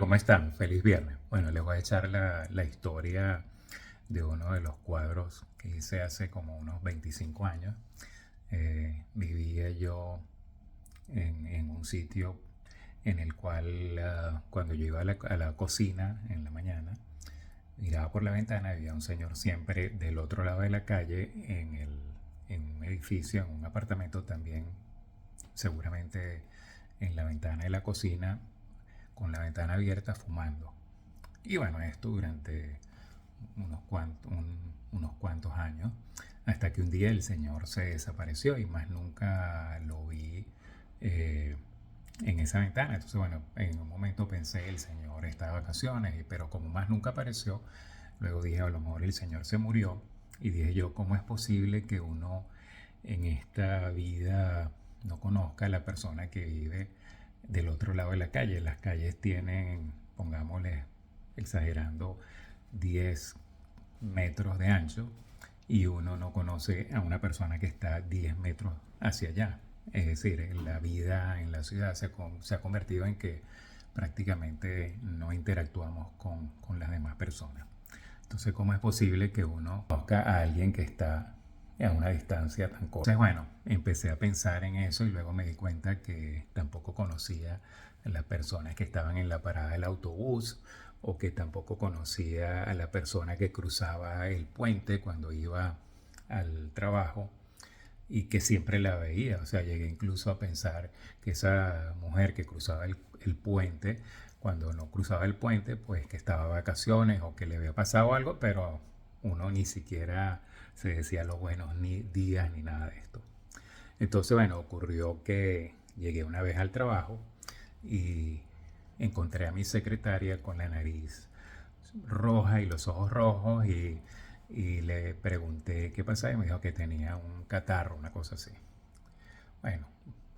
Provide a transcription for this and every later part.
¿cómo están? Feliz viernes. Bueno, les voy a echar la historia de uno de los cuadros que hice hace como unos 25 años. Vivía yo en un sitio en el cual cuando yo iba a la cocina en la mañana, miraba por la ventana y había un señor siempre del otro lado de la calle en un edificio, en un apartamento también, seguramente en la ventana de la cocina, con la ventana abierta, fumando. Y bueno, esto durante unos cuantos años, hasta que un día el señor se desapareció y más nunca lo vi eh, en esa ventana. Entonces, bueno, en un momento pensé, el señor está de vacaciones, pero como más nunca apareció, luego dije, a lo mejor el señor se murió. Y dije yo, ¿cómo es posible que uno en esta vida no conozca a la persona que vive del otro lado de la calle? Las calles tienen, pongámosle, exagerando, 10 metros de ancho y uno no conoce a una persona que está 10 metros hacia allá. Es decir, la vida en la ciudad se ha convertido en que prácticamente no interactuamos con las demás personas. Entonces, ¿cómo es posible que uno conozca a alguien que está a una distancia tan corta? Entonces, bueno, empecé a pensar en eso y luego me di cuenta que tampoco conocía a las personas que estaban en la parada del autobús o que tampoco conocía a la persona que cruzaba el puente cuando iba al trabajo y que siempre la veía. O sea, llegué incluso a pensar que esa mujer que cruzaba el puente, cuando no cruzaba el puente, pues que estaba de vacaciones o que le había pasado algo, pero uno ni siquiera se decía los buenos ni días ni nada de esto. Entonces, bueno, ocurrió que llegué una vez al trabajo y encontré a mi secretaria con la nariz roja y los ojos rojos y le pregunté qué pasaba y me dijo que tenía un catarro, una cosa así. Bueno,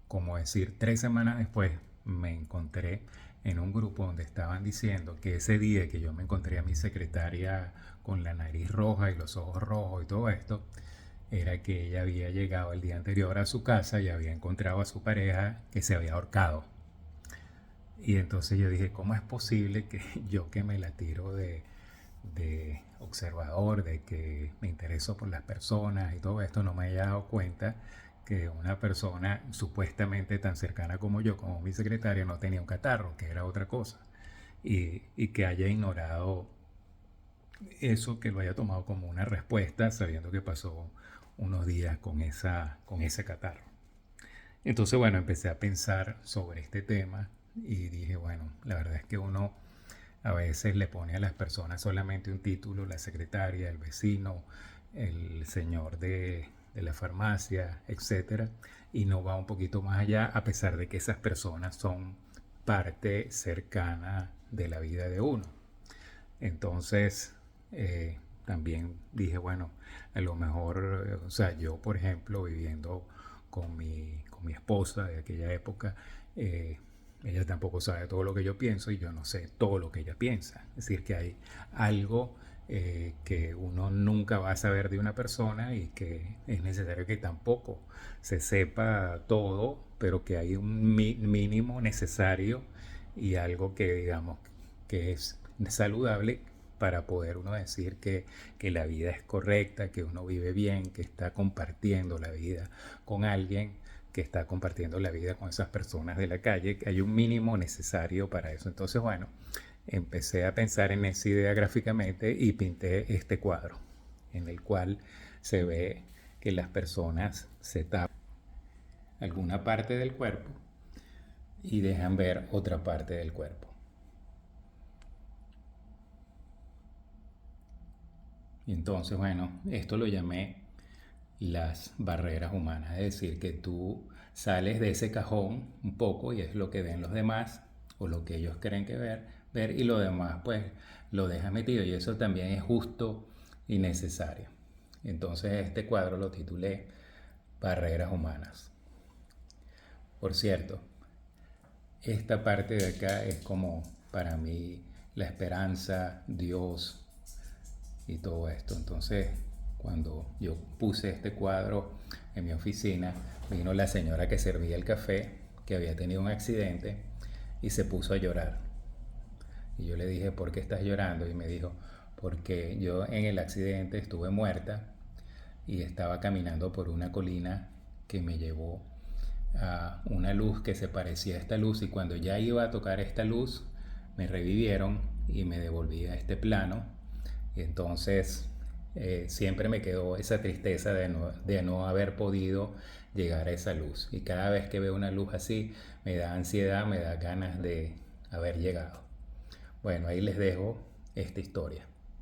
como decir, 3 semanas después me encontré en un grupo donde estaban diciendo que ese día que yo me encontré a mi secretaria con la nariz roja y los ojos rojos y todo esto, era que ella había llegado el día anterior a su casa y había encontrado a su pareja que se había ahorcado. Y entonces yo dije, ¿cómo es posible que yo, que me la tiro de observador, de que me intereso por las personas y todo esto, no me haya dado cuenta que una persona supuestamente tan cercana como yo, como mi secretaria, no tenía un catarro, que era otra cosa? Y que haya ignorado eso, que lo haya tomado como una respuesta, sabiendo que pasó unos días con ese catarro. Entonces, bueno, empecé a pensar sobre este tema y dije, bueno, la verdad es que uno a veces le pone a las personas solamente un título, la secretaria, el vecino, el señor de la farmacia, etcétera, y no va un poquito más allá, a pesar de que esas personas son parte cercana de la vida de uno. Entonces, también dije, bueno, a lo mejor, o sea, yo, por ejemplo, viviendo con mi esposa de aquella época, ella tampoco sabe todo lo que yo pienso y yo no sé todo lo que ella piensa. Es decir, que hay algo que uno nunca va a saber de una persona y que es necesario que tampoco se sepa todo, pero que hay un mínimo necesario y algo que digamos que es saludable para poder uno decir que la vida es correcta, que uno vive bien, que está compartiendo la vida con alguien, que está compartiendo la vida con esas personas de la calle, que hay un mínimo necesario para eso. Entonces, bueno, empecé a pensar en esa idea gráficamente y pinté este cuadro, en el cual se ve que las personas se tapan alguna parte del cuerpo y dejan ver otra parte del cuerpo. Y entonces, bueno, esto lo llamé las barreras humanas, es decir, que tú sales de ese cajón un poco y es lo que ven los demás o lo que ellos creen que ver y lo demás pues lo dejas metido y eso también es justo y necesario. Entonces este cuadro lo titulé Barreras Humanas. Por cierto, esta parte de acá es como para mí la esperanza, Dios y todo esto. Entonces, cuando yo puse este cuadro en mi oficina, vino la señora que servía el café, que había tenido un accidente, y se puso a llorar. Y yo le dije, ¿por qué estás llorando? Y me dijo, porque yo en el accidente estuve muerta y estaba caminando por una colina que me llevó a una luz que se parecía a esta luz, y cuando ya iba a tocar esta luz me revivieron y me devolví a este plano. Y entonces siempre me quedó esa tristeza de no haber podido llegar a esa luz, y cada vez que veo una luz así me da ansiedad, me da ganas de haber llegado. Bueno, ahí les dejo esta historia.